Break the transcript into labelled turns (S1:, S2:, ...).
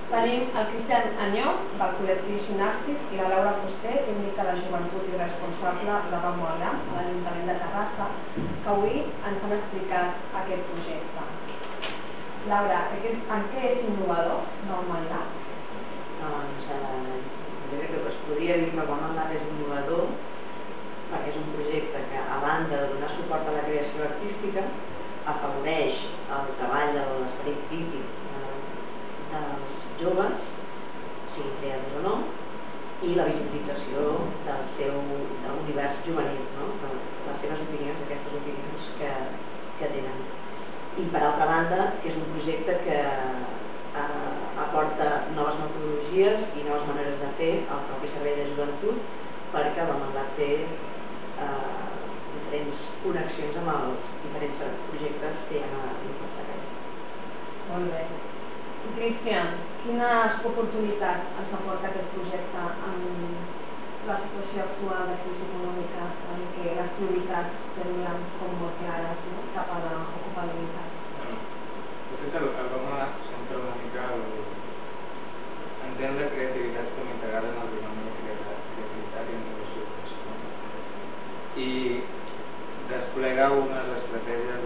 S1: Tenim el Cristian Anyós, del col·lectiu Sinapsis, i la Laura Fuster, tècnica de joventut i responsable de Ramola, a l'Ajuntament de Terrassa, que avui ens han explicat aquest projecte. Laura, en què és innovador Ramola?
S2: Doncs jo crec que es podria dir que Ramola és innovador perquè és un projecte que, a banda de donar suport a la creació artística, afavoreix el treball de l'esperit crític dels joves, siguin creadors o no, i la visibilització del seu univers juvenil, les seves opinions, aquestes opinions que tenen. I per altra banda, que és un projecte que aporta noves metodologies i noves maneres de fer al propi servei de joventut, perquè Ramola té diferents connexions amb els diferents projectes que hi ha a l'Internet.
S1: Molt bé. Cristian, quines oportunitats ens aporta aquest projecte en la situació actual de crisi econòmica, en què les prioritats serien com molt clares cap a l'ocupabilitat?
S3: De fet, el Ramola sempre una mica entén la creativitat com integrada en el binòmio creativitat i innovació. I desplega unes estratègies